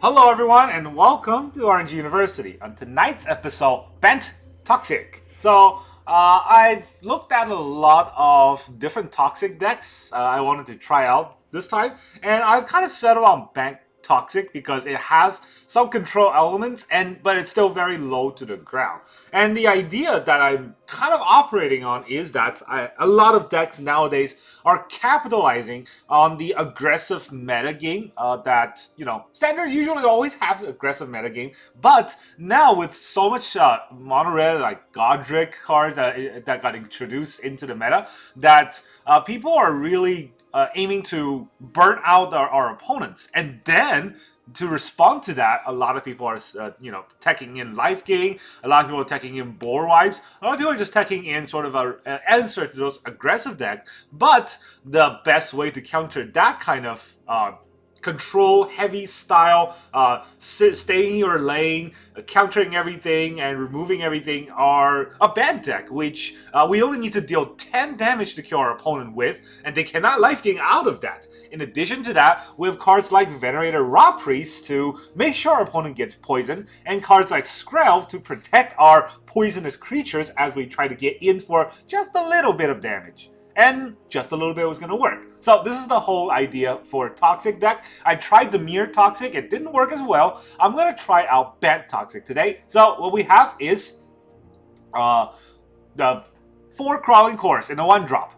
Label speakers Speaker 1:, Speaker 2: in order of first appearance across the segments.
Speaker 1: Hello everyone and welcome to RNG University. On tonight's episode, Bant Toxic. I've looked at a lot of different Toxic decks I wanted to try out this time, and I've kind of settled on Bant Toxic because it has some control elements, but it's still very low to the ground. And the idea that I'm kind of operating on is that a lot of decks nowadays are capitalizing on the aggressive metagame that, Standard usually always have aggressive metagame, but now with so much mono red, like Godric cards that got introduced into the meta, that people are really aiming to burn out our opponents. And then to respond to that, a lot of people are, teching in life gain. A lot of people are teching in boar wipes. A lot of people are just teching in sort of an answer to those aggressive decks. But the best way to counter that kind of control heavy style, staying in your lane, countering everything and removing everything are a bad deck, which we only need to deal 10 damage to kill our opponent with, and they cannot life gain out of that. In addition to that, we have cards like Venerated Rotpriest to make sure our opponent gets poisoned, and cards like Skrelv to protect our poisonous creatures as we try to get in for just a little bit of damage. And just a little bit was going to work. So this is the whole idea for a Toxic deck. I tried the Mirror Toxic. It didn't work as well. I'm going to try out Bant Toxic today. So what we have is the 4 Crawling Course in a 1-drop.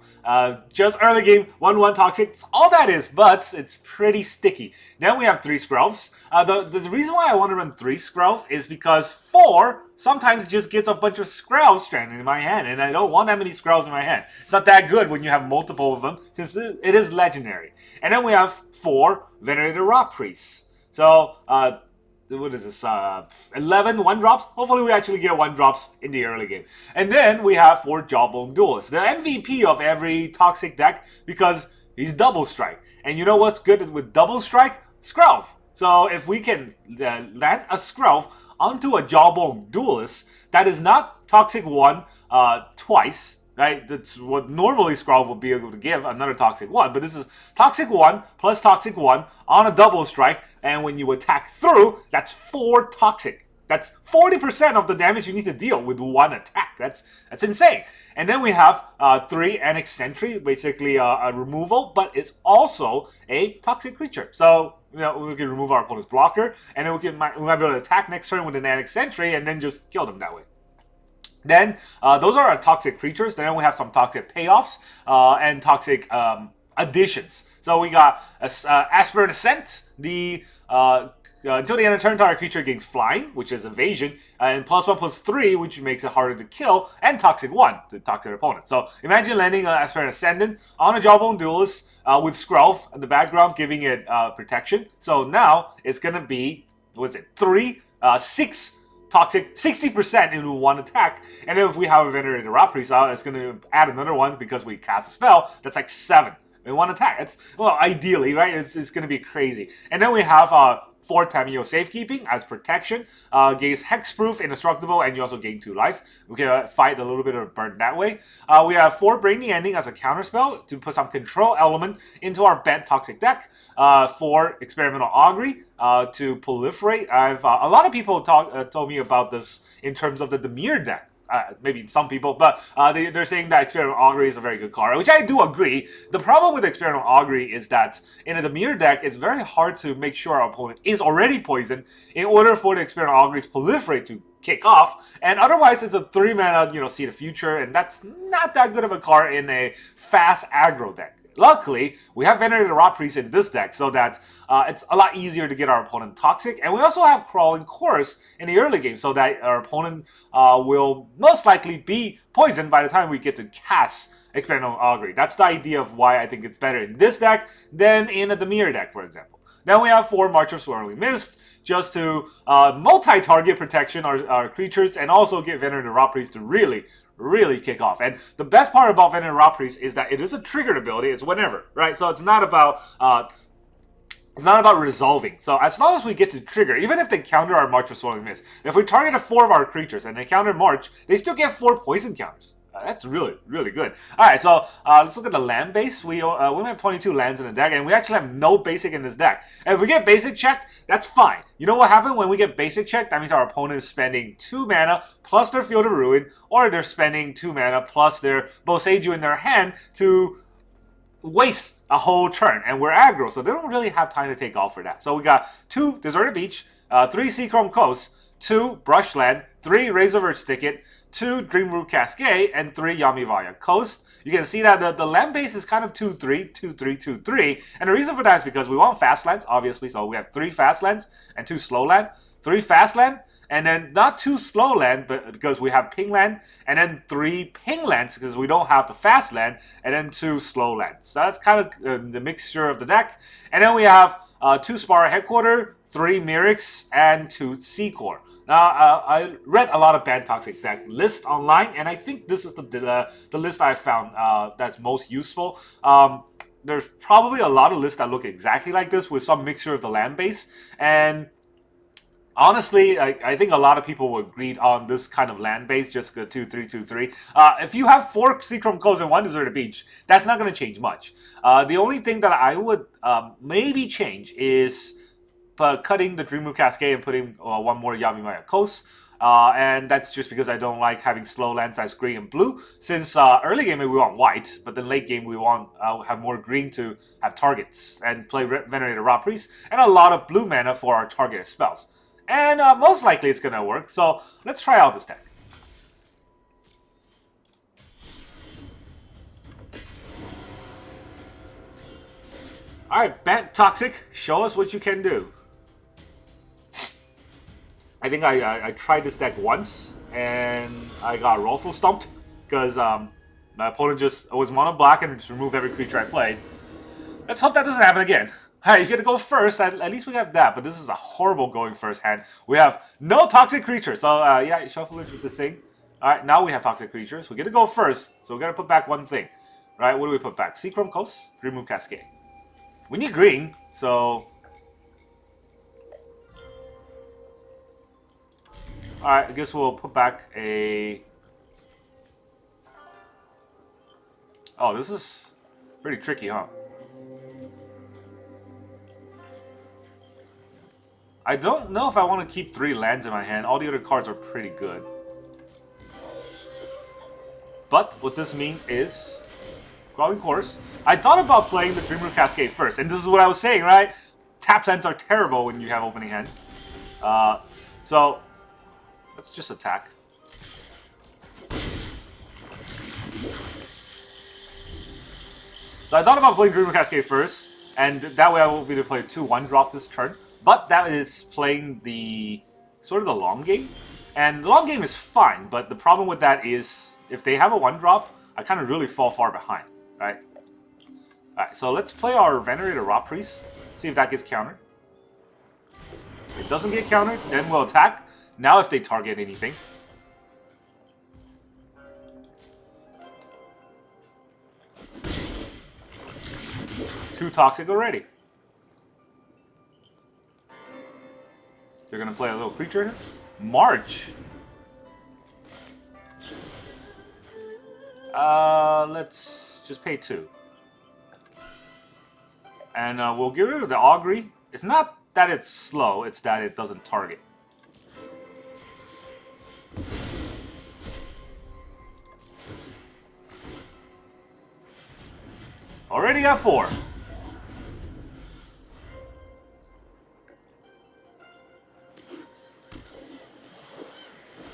Speaker 1: Just early game, 1-1 Toxic. It's all that is, but it's pretty sticky. Then we have 3 Skrelvs. The reason why I want to run 3 Skrelv is because 4 sometimes just gets a bunch of Skrelvs stranded in my hand, and I don't want that many Skrelvs in my hand. It's not that good when you have multiple of them, since it is legendary. And then we have 4 Venerated Rotpriests. So, what is this? 11 1-drops? Hopefully we actually get 1-drops in the early game. And then we have 4 Jawbone Duelists. The MVP of every Toxic deck, because he's double strike. And you know what's good with double strike? Skrelv. So if we can land a Skrelv onto a Jawbone Duelist, that is not Toxic 1 twice, right? That's what normally Skrelv would be able to give, another Toxic 1. But this is Toxic 1 plus Toxic 1 on a double strike, and when you attack through, that's 4 Toxic. That's 40% of the damage you need to deal with 1 attack. That's insane. And then we have 3 Annex Sentry, basically a removal, but it's also a Toxic creature. So, we can remove our opponent's blocker, and then we might be able to attack next turn with an Annex Sentry, and then just kill them that way. Then, those are our Toxic creatures. Then we have some Toxic payoffs and Toxic additions. So we got Aspirant Ascent, until the end of turn, target creature gains flying, which is evasion, and +1/+3, which makes it harder to kill, and Toxic 1 to Toxic opponent. So imagine landing an Aspirant Ascendant on a Jawbone Duelist with Skrelv in the background, giving it protection. So now it's going to be, 6 Toxic, 60% into 1 attack. And then if we have a Venerated Rotpriest, it's going to add another one because we cast a spell. That's like 7 in 1 attack. It's, well, ideally, right? It's going to be crazy. And then we have 4 Tamiyo Safekeeping as protection, gains Hexproof, Indestructible, and you also gain 2 life. We can fight a little bit of burn that way. We have 4 Brainy Ending as a counterspell to put some control element into our Bant Toxic deck. 4 Experimental Augury to proliferate. A lot of people told me about this in terms of the Dimir deck. Maybe some people, but they're saying that Experimental Augury is a very good card, which I do agree. The problem with Experimental Augury is that in a Dimir deck, it's very hard to make sure our opponent is already poisoned in order for the Experimental Augury's proliferate to kick off, and otherwise it's a 3-mana, see the future, and that's not that good of a card in a fast aggro deck. Luckily, we have Venerated Rotpriest in this deck, so that it's a lot easier to get our opponent Toxic. And we also have Crawling Course in the early game, so that our opponent will most likely be poisoned by the time we get to cast Experimental Augury. That's the idea of why I think it's better in this deck than in a Dimir deck, for example. Then we have 4 March of Swirling Mist, just to multi-target protection our creatures, and also get Venerated Rotpriest to really kick off. And the best part about Venerated Rotpriest is that it is a triggered ability. It's whenever, right? So it's not about resolving. So as long as we get to trigger, even if they counter our March of Swirling Mist, if we target 4 of our creatures and they counter March, they still get 4 poison counters. That's really, really good. All right, so let's look at the land base. We only have 22 lands in the deck, and we actually have no basic in this deck. And if we get basic checked, that's fine. You know what happened when we get basic checked? That means our opponent is spending 2 mana plus their Field of Ruin, or they're spending 2 mana plus their Boseiju in their hand to waste a whole turn. And we're aggro, so they don't really have time to take off for that. So we got 2 Deserted Beach, 3 Seachrome Coast, 2 Brushland, 3 Razorverge Thicket, 2 Dreamroot Cascade, and 3 Yavimaya Coast. You can see that the land base is kind of 2-3, 2-3, 2-3. And the reason for that is because we want fast lands, obviously. So we have 3 fast lands and 2 slow land. 3 fast land, and then not 2 slow land, but because we have ping land, and then 3 ping lands because we don't have the fast land, and then 2 slow lands. So that's kind of the mixture of the deck. And then we have 2 Spara Headquarter, 3 Mirrex, and 2 Seedcore. Now, I read a lot of Bant Toxic deck lists online, and I think this is the list I found that's most useful. There's probably a lot of lists that look exactly like this with some mixture of the land base. And honestly, I think a lot of people will agree on this kind of land base, just go 2-3, 2-3. If you have 4 Seachrome Coast and 1 Deserted Beach, that's not going to change much. The only thing that I would maybe change is cutting the Dreamroot Cascade and putting 1 more Yavimaya Coast. And that's just because I don't like having slow lands as green and blue. Since early game we want white, but then late game we want have more green to have targets and play Venerated Rotpriest and a lot of blue mana for our targeted spells. And most likely it's going to work. So let's try out this deck. Alright, Bant Toxic, show us what you can do. I think I tried this deck once, and I got Rollful stumped, because my opponent just was mono black and just removed every creature I played. Let's hope that doesn't happen again. Alright, you get to go first, at least we have that, but this is a horrible going first hand. We have no toxic creatures, so yeah, shuffle it with this thing. Alright, now we have toxic creatures. We get to go first, so we gotta put back one thing. Alright, what do we put back? Seachrome Coast, Dreamroot Cascade. We need green, so... Alright, I guess we'll put back a... Oh, this is pretty tricky, huh? I don't know if I want to keep 3 lands in my hand. All the other cards are pretty good. But what this means is... Crawling Course. I thought about playing the Dreamroot Cascade first, and this is what I was saying, right? Tap lands are terrible when you have opening hand. So... Let's just attack. So I thought about playing Dreamroot Cascade first, and that way I will be able to play 2-1 drop this turn. But that is playing the sort of the long game. And the long game is fine, but the problem with that is if they have a 1 drop, I kind of really fall far behind, right? Alright, so let's play our Venerated Rotpriest, see if that gets countered. If it doesn't get countered, then we'll attack. Now if they target anything. Too toxic already. They're gonna play a little creature here. March. Let's just pay 2. And we'll get rid of the Augury. It's not that it's slow, it's that it doesn't target. Already at 4.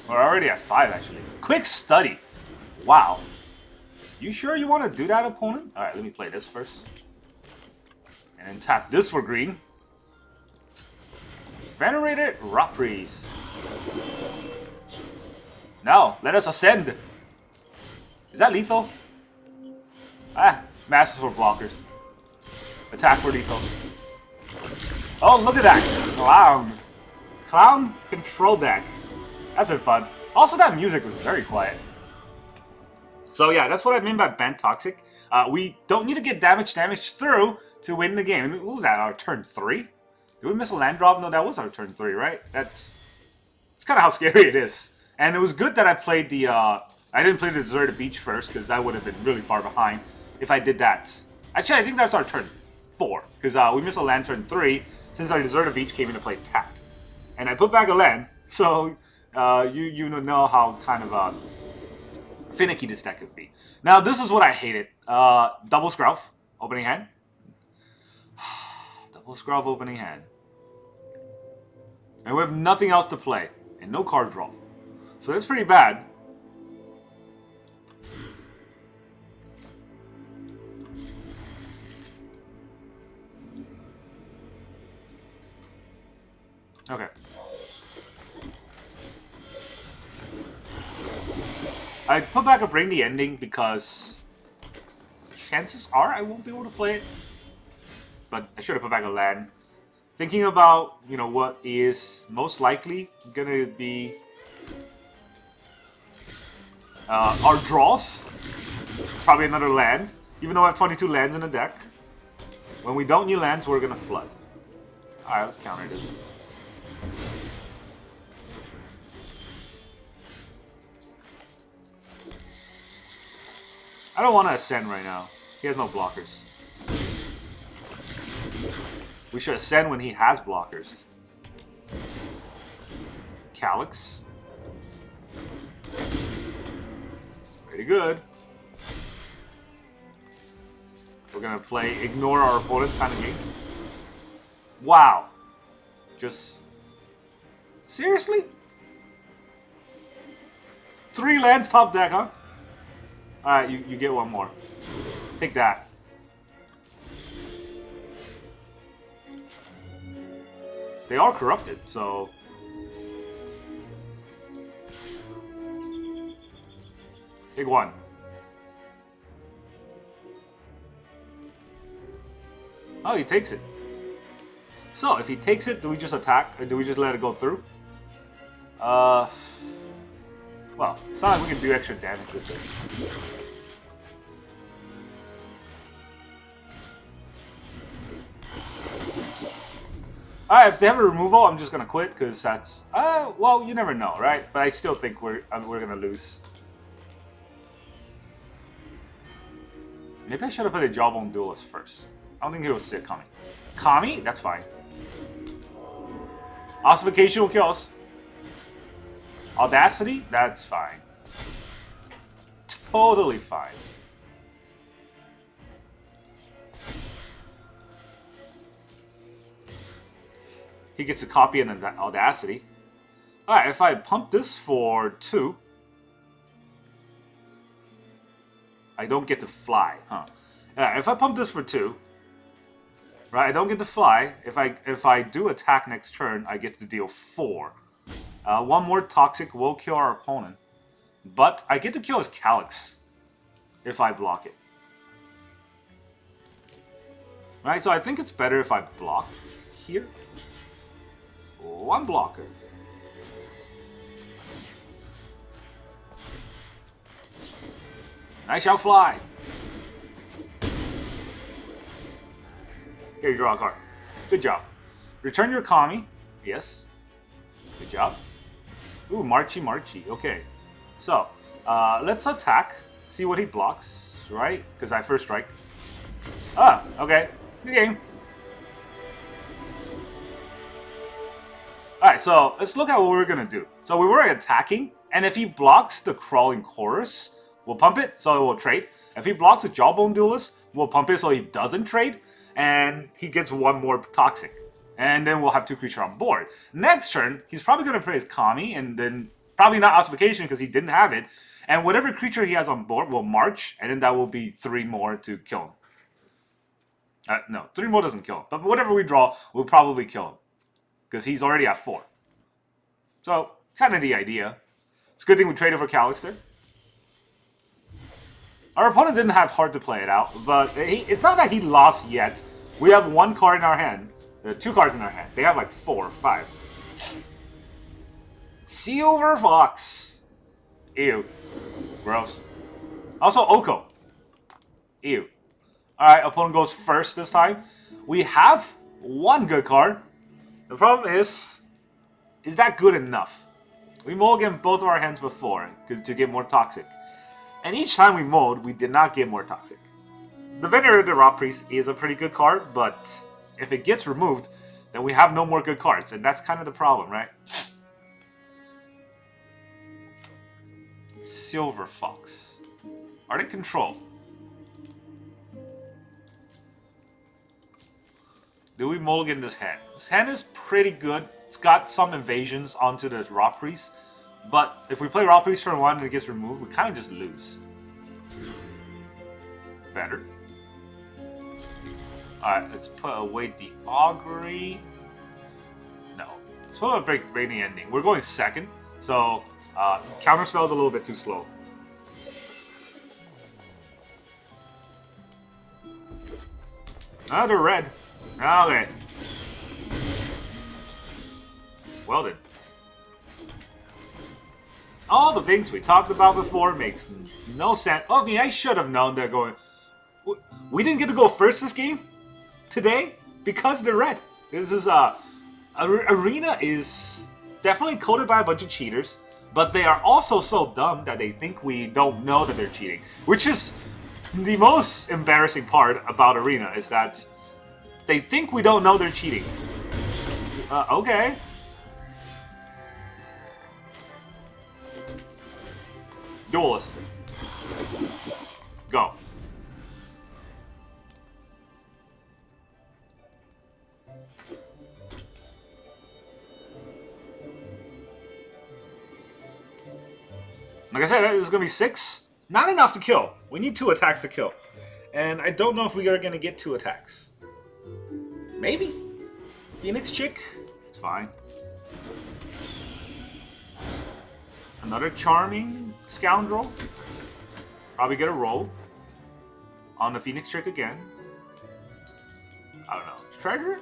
Speaker 1: We're already at 5, actually. Quick study. Wow. You sure you want to do that, opponent? Alright, let me play this first. And then tap this for green. Venerated Rotpriest. Now, let us ascend. Is that lethal? Ah, masses for blockers. Attack for lethal. Oh, look at that. Clown. Clown control deck. That's been fun. Also, that music was very quiet. So yeah, that's what I mean by Bant Toxic. We don't need to get damage through to win the game. What was that, our turn 3? Did we miss a land drop? No, that was our turn 3, right? That's kind of how scary it is. And it was good that I played the I didn't play the Deserted Beach first, because that would have been really far behind if I did that. Actually, I think that's our turn 4, because we missed a land turn 3, since our Deserted Beach came into play tapped. And I put back a land, so you know how kind of finicky this deck could be. Now, this is what I hated. Double Skrelv, opening hand. Double Skrelv, opening hand. And we have nothing else to play, and no card draw. So that's pretty bad. Okay. I put back a Bring the Ending because chances are I won't be able to play it. But I should have put back a land. Thinking about, you know, what is most likely gonna be our draws. Probably another land. Even though I have 22 lands in the deck. When we don't need lands, we're gonna flood. Alright, let's counter this. I don't want to Ascend right now. He has no blockers. We should Ascend when he has blockers. Calyx. Pretty good. We're going to play Ignore our opponent kind of game. Wow. Just... Seriously? 3 lands top deck, huh? Alright, you get one more. Take that. They are corrupted, so... Take one. Oh, he takes it. So, if he takes it, do we just attack? Or do we just let it go through? Well, it's not like we can do extra damage with this. Alright, if they have a removal, I'm just gonna quit, because that's... well, you never know, right? But I still think we're gonna lose. Maybe I should have put a Jawbone Duelist first. I don't think he will see it coming. Kami? That's fine. Ossification will kill us. Audacity? That's fine. Totally fine. He gets a copy and an Audacity. Alright, if I pump this for 2, I don't get to fly, huh? If I pump this for 2, right, I don't get to fly. If I do attack next turn, I get to deal 4. One more Toxic will kill our opponent. But I get to kill his Calyx if I block it. Right, so I think it's better if I block here. 1 blocker. I shall fly. Here, you draw a card. Good job. Return your Kami. Yes. Good job. Ooh, Marchy. Okay. So, let's attack. See what he blocks, right? Because I first strike. Ah, okay. Good game. Alright, so let's look at what we're going to do. So we were attacking, and if he blocks the Crawling Chorus, we'll pump it, so it will trade. If he blocks a Jawbone Duelist, we'll pump it so he doesn't trade, and he gets 1 more Toxic. And then we'll have 2 creatures on board. Next turn, he's probably going to play his Kami, and then probably not Ossification because he didn't have it. And whatever creature he has on board will march, and then that will be 3 more to kill him. No, 3 more doesn't kill him. But whatever we draw, we'll probably kill him. Because he's already at 4. So, kind of the idea. It's a good thing we traded for Calyx there. Our opponent didn't have hard to play it out, but it's not that he lost yet. We have 1 card in our hand. 2 cards in our hand. They have like 4 or 5. Silver Fox. Ew. Gross. Also, Oko. Ew. Alright, opponent goes first this time. We have 1 good card. The problem is that good enough? We mulliganed both of our hands before to get more Toxic. And each time we mowed, we did not get more Toxic. The Venerated Rotpriest is a pretty good card, but if it gets removed, then we have no more good cards, and that's kind of the problem, right? Silver Fox. Are they control? Do we mulligan this hand? This hand is pretty good. It's got some invasions onto the Rotpriest, but if we play Rotpriest turn 1 and it gets removed, we kind of just lose. Better. Alright, let's put away the Augury. No. Let's put a Rainy Ending. We're going second, so Counterspell is a little bit too slow. Another red. Okay. Well then. All the things we talked about before makes no sense. Oh, I mean, I should have known they're going... We didn't get to go first this game? Today? Because they're red. This is, Arena is definitely coded by a bunch of cheaters, but they are also so dumb that they think we don't know that they're cheating. Which is the most embarrassing part about Arena, is that they think we don't know they're cheating. Okay. Duelist. Go. Like I said, this is going to be 6. Not enough to kill. We need 2 attacks to kill. And I don't know if we are going to get 2 attacks. Maybe. Phoenix Chick. It's fine. Another Charming Scoundrel. Probably get a roll. On the Phoenix Chick again. I don't know. Treasure?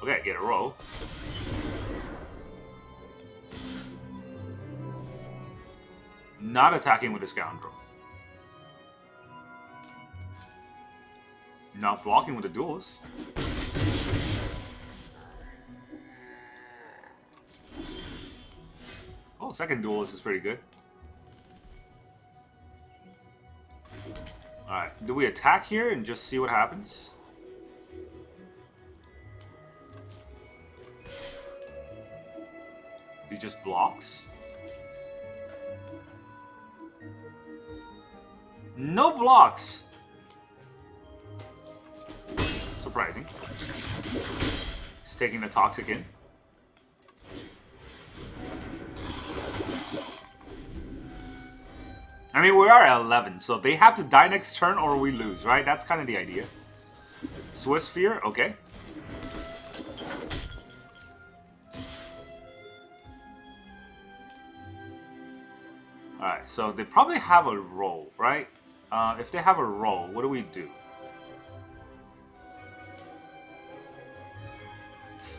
Speaker 1: Okay, get a roll. Not attacking with a Scoundrel. Not blocking with a Duelist. Oh, second Duelist is pretty good. Alright, do we attack here and just see what happens? He just blocks. No blocks! Surprising. He's taking the Toxic in. I mean, we are at 11, so they have to die next turn or we lose, right? That's kind of the idea. Swiss Sphere, okay. Alright, so they probably have a roll, right? If they have a roll, what do we do?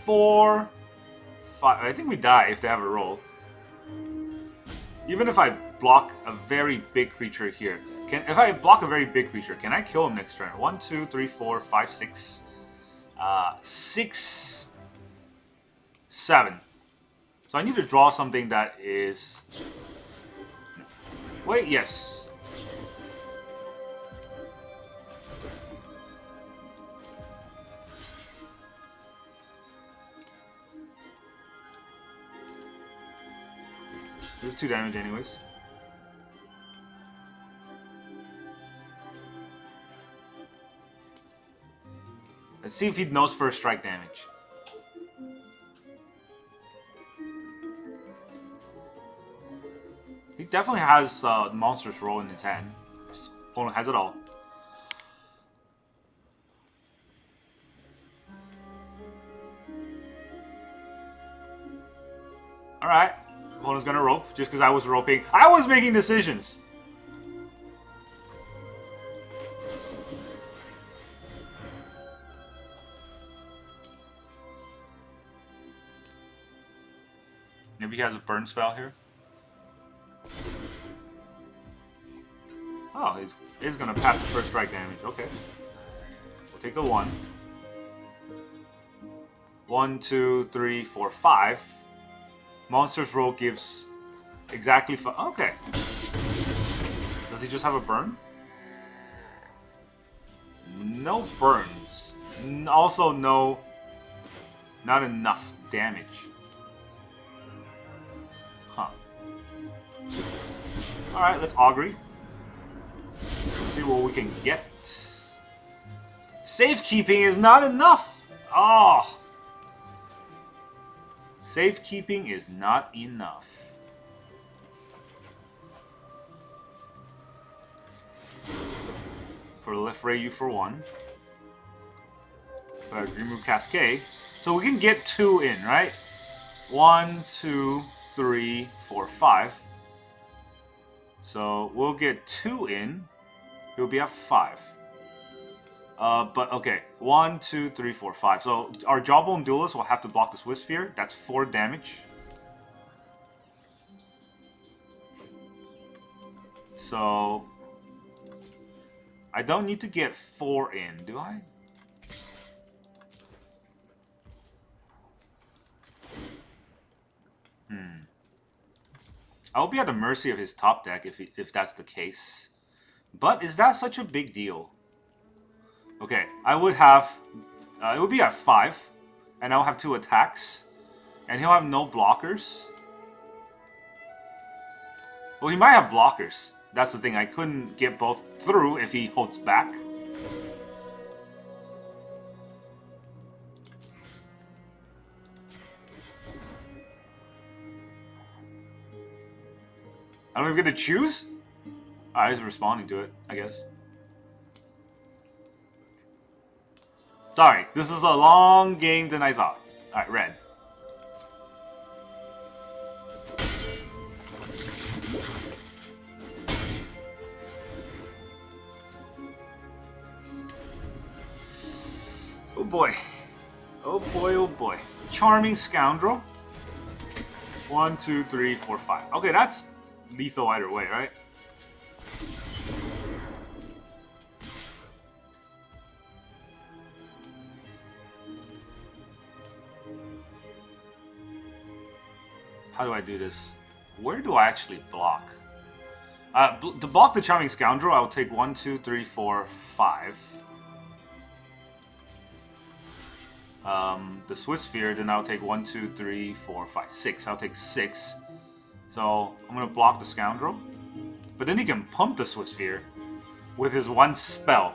Speaker 1: 4, 5. I think we die if they have a roll. Even if I block a very big creature here. If I block a very big creature, can I kill him next turn? 1, 2, 3, 4, 5, 6. 6, 7. So I need to draw something that is... Wait, yes. This is 2 damage anyways. Let's see if he knows first strike damage. He definitely has Monster's Roll in his hand. His opponent has it all. Alright. Opponent's gonna rope, just because I was roping. I was making decisions! Maybe he has a burn spell here. Oh, he's gonna pass the first strike damage. Okay. We'll take the 1. 1, 2, 3, 4, 5. Monster's Roll gives exactly 5. Okay. they just have a burn? No burns. Also no... Not enough damage. Huh. Alright, let's Augury. See what we can get. Safekeeping is not enough! Oh! Safekeeping is not enough. Proliferate you for 1. Dreamroot Cascade. So we can get 2 in, right? 1, 2, 3, 4, 5. So we'll get 2 in. He'll be at 5. But okay. 1, 2, 3, 4, 5. So our Jawbone Duelist will have to block the Swift Sphere. That's 4 damage. So I don't need to get 4 in, do I? I'll be at the mercy of his top deck if that's the case. But is that such a big deal? Okay, I would have... it would be at 5. And I'll have 2 attacks. And he'll have no blockers. Well, he might have blockers. That's the thing. I couldn't get both through if he holds back. I don't even get to choose? I was responding to it, I guess. Sorry, this is a long game than I thought. Alright, red. Oh boy. Oh boy, oh boy. Charming Scoundrel. 1, 2, 3, 4, 5. Okay, that's lethal either way, right? How do I do this? Where do I actually block? To block the Charming Scoundrel, I'll take 1, 2, 3, 4, 5. The Swiss Sphere, then I'll take 1, 2, 3, 4, 5, 6. I'll take 6. So I'm gonna block the Scoundrel. But then he can pump the Swiss Sphere with his 1 spell.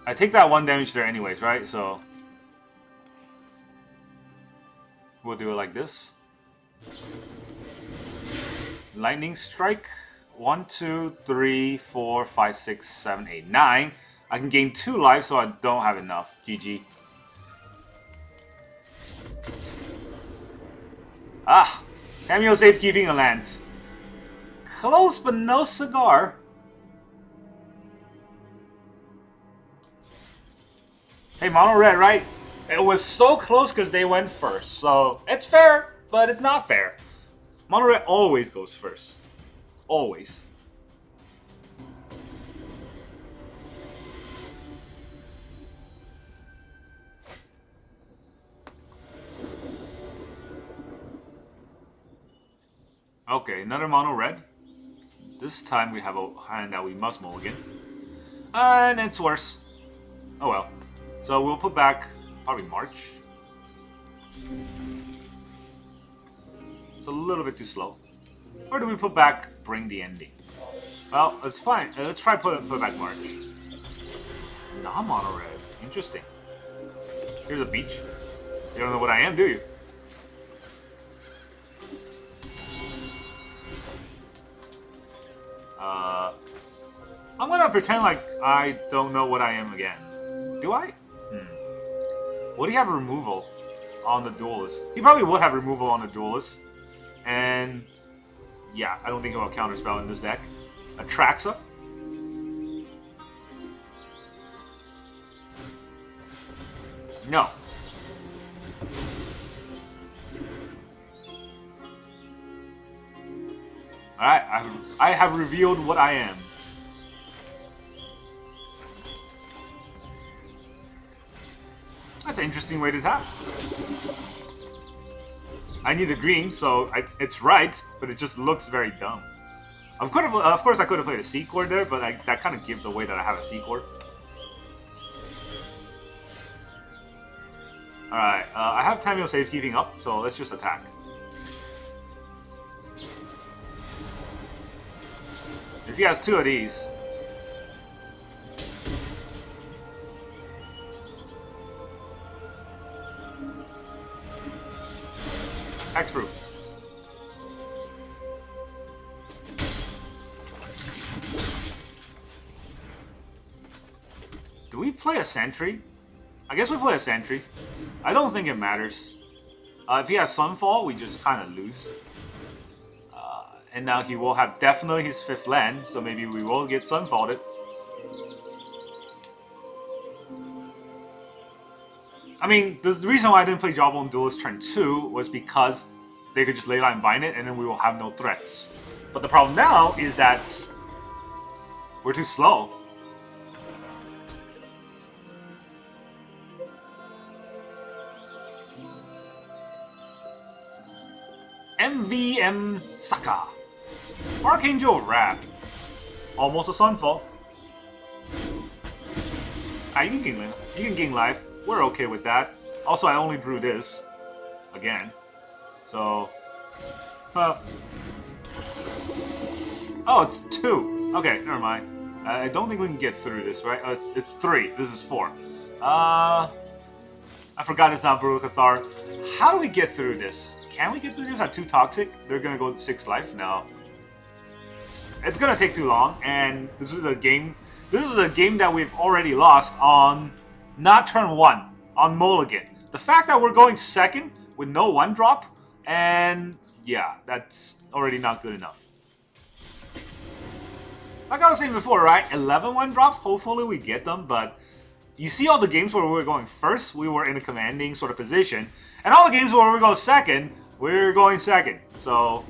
Speaker 1: I take that 1 damage there anyways, right? So we'll do it like this. Lightning Strike. 1, 2, 3, 4, 5, 6, 7, 8, 9. I can gain 2 life, so I don't have enough. GG. Ah! Tamiyo Safekeeping a Lance. Close, but no cigar. Hey, mono red, right? It was so close because they went first. So, it's fair, but it's not fair. Mono red always goes first. Always. Okay, another mono red. This time we have a hand that we must mulligan. And it's worse. Oh well. So we'll put back probably March. It's a little bit too slow. Or do we put back Bring the Ending? Well, it's fine. Let's try put back March. Not mono red. Interesting. Here's a beach. You don't know what I am, do you? I'm gonna pretend like I don't know what I am again. Do I? Would he have removal on the Duelist? He probably would have removal on the Duelist. And yeah, I don't think he'll have counterspell in this deck. Atraxa. No. Alright, I have revealed what I am. That's an interesting way to tap. I need a green, so it's right, but it just looks very dumb. Of course, I could have played a Seedcore there, but that kind of gives away that I have a Seedcore. Alright, I have Tamiyo Safekeeping up, so let's just attack. If he has two of these... Hexproof. Do we play a Sentry? I guess we play a Sentry. I don't think it matters. If he has Sunfall, we just kind of lose. And now he will have definitely his 5th land, so maybe we will get Sunfalled. I mean, the reason why I didn't play Jawbone Duelist turn 2 was because they could just Leyline Bind it and then we will have no threats. But the problem now is that we're too slow. MVM Saka. Archangel Wrath. Almost a Sunfall. You can gain life. We're okay with that. Also, I only drew this. Again. So... oh, it's 2. Okay, never mind. I don't think we can get through this, right? It's 3. This is 4. I forgot it's not Brutal Cathar. How do we get through this? Can we get through this at 2 Toxic? They're gonna go to 6 life? No. It's gonna take too long, and this is a game... This is a game that we've already lost on... Not turn 1, on Mulligan. The fact that we're going 2nd with no 1-drop, and yeah, that's already not good enough. Like I was saying before, right? 11 1-drops, hopefully we get them, but you see all the games where we were going first, we were in a commanding sort of position, and all the games where we go 2nd, we're going 2nd. So,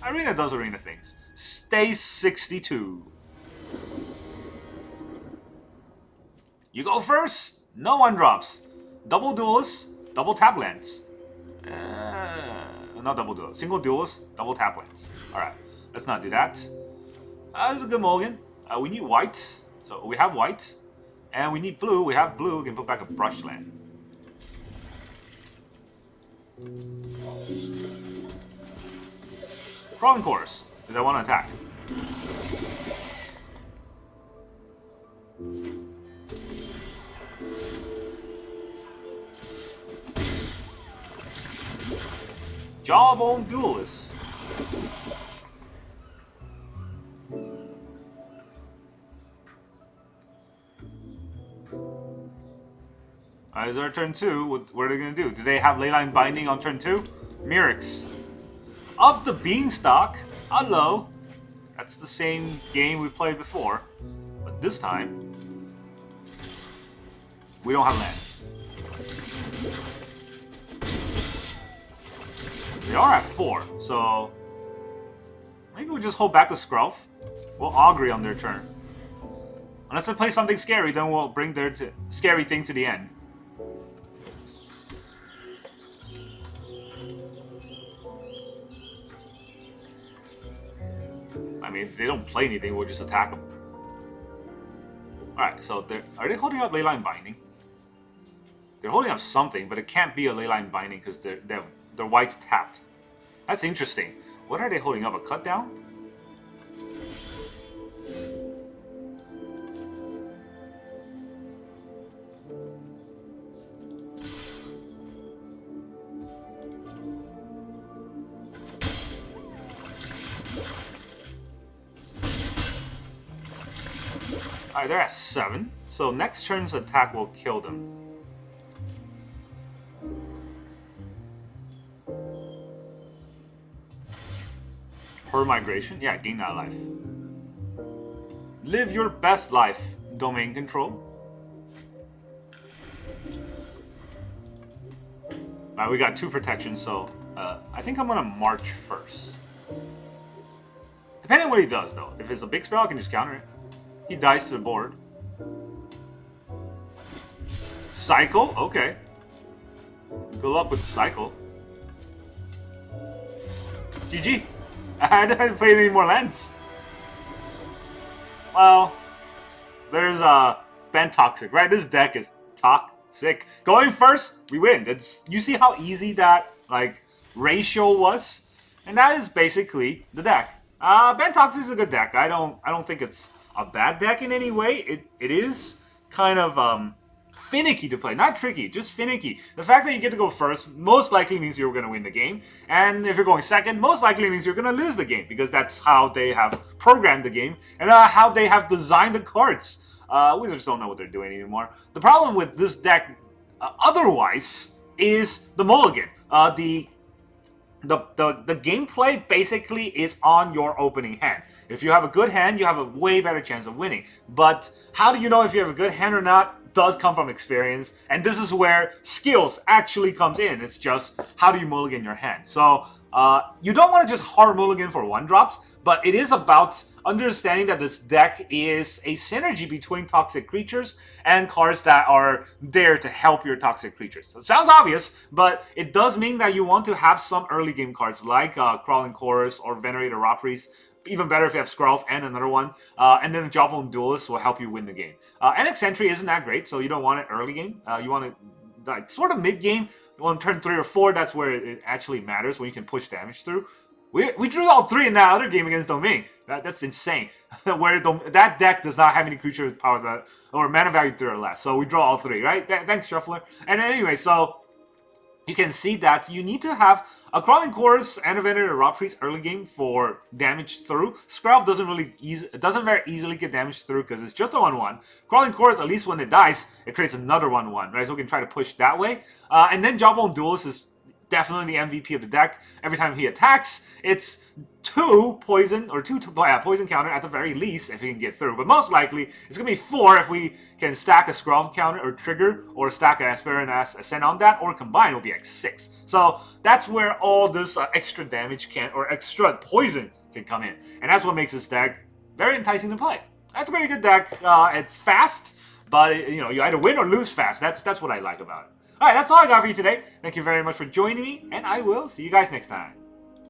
Speaker 1: Arena does Arena things. Stay 62. You go first. No 1-drops. Double Duelist, double tap lands. Not double duelist. Single Duelist, double tap lands. Alright, let's not do that. This is a good mulligan. We need white. So we have white. And we need blue. We have blue. We can put back a Brushland. Crawling Course, because I want to attack. Jawbone Duelist. Alright, is our turn 2? What are they going to do? Do they have Leyline Binding on turn 2? Mirrex. Up the Beanstalk. Hello. That's the same game we played before. But this time, we don't have lands. We are at 4, so maybe we'll just hold back the Skrelv. We'll Augury on their turn. Unless they play something scary, then we'll bring their scary thing to the end. I mean, if they don't play anything, we'll just attack them. Alright, so are they holding up Leyline Binding? They're holding up something, but it can't be a Leyline Binding because their white's tapped. That's interesting. What are they holding up? A cut down? Alright, they're at 7. So next turn's attack will kill them. Per migration? Yeah, gain that life. Live your best life. Domain control. Alright, we got 2 protections, so I think I'm gonna march first. Depending on what he does, though. If it's a big spell, I can just counter it. He dies to the board. Cycle? Okay. Good luck with the cycle. GG. I hadn't played any more lands. Well, there's Bant Toxic, right? This deck is toxic. Going first, we win. You see how easy that like ratio was, and that is basically the deck. Bant Toxic is a good deck. I don't think it's a bad deck in any way. It is kind of finicky to play, not tricky, just finicky. The fact that you get to go first most likely means you're going to win the game, and if you're going second, most likely means you're going to lose the game, because that's how they have programmed the game and how they have designed the cards. Wizards don't know what they're doing anymore. The problem with this deck, otherwise, is the mulligan. The gameplay basically is on your opening hand. If you have a good hand, you have a way better chance of winning. But how do you know if you have a good hand or not? Does come from experience, and this is where skills actually comes in. It's just how do you mulligan your hand. So you don't want to just hard mulligan for 1-drops, but it is about understanding that this deck is a synergy between toxic creatures and cards that are there to help your toxic creatures. So it sounds obvious, but it does mean that you want to have some early game cards like Crawling Chorus or Venerated Rotpriest. Even better if you have Skrelv and another one. And then a Jawbone Duelist will help you win the game. Annex Sentry isn't that great, so you don't want it early game. You want it like sort of mid game. On turn 3 or 4, that's where it actually matters, when you can push damage through. We drew all 3 in that other game against Domain. That's insane. Where that deck does not have any creatures power that or mana value 3 or less. So we draw all 3, right? Thanks, Shuffler. And anyway, so you can see that you need to have a Crawling Chorus and a Venerated Rotpriest early game for damage through. Skrelv doesn't very easily get damage through because it's just a 1/1. Crawling Chorus, at least when it dies, it creates another 1/1, right? So we can try to push that way. And then Jawbone Duelist is definitely the MVP of the deck. Every time he attacks, it's 2 poison, or 2 poison counter at the very least if he can get through. But most likely, it's going to be 4 if we can stack a Skrelv counter or trigger, or stack an Aspirant Ascent on that, or combine, it'll be like 6. So that's where all this extra damage or extra poison can come in. And that's what makes this deck very enticing to play. That's a pretty good deck. It's fast, but you either win or lose fast. That's what I like about it. Alright, that's all I got for you today. Thank you very much for joining me, and I will see you guys next time.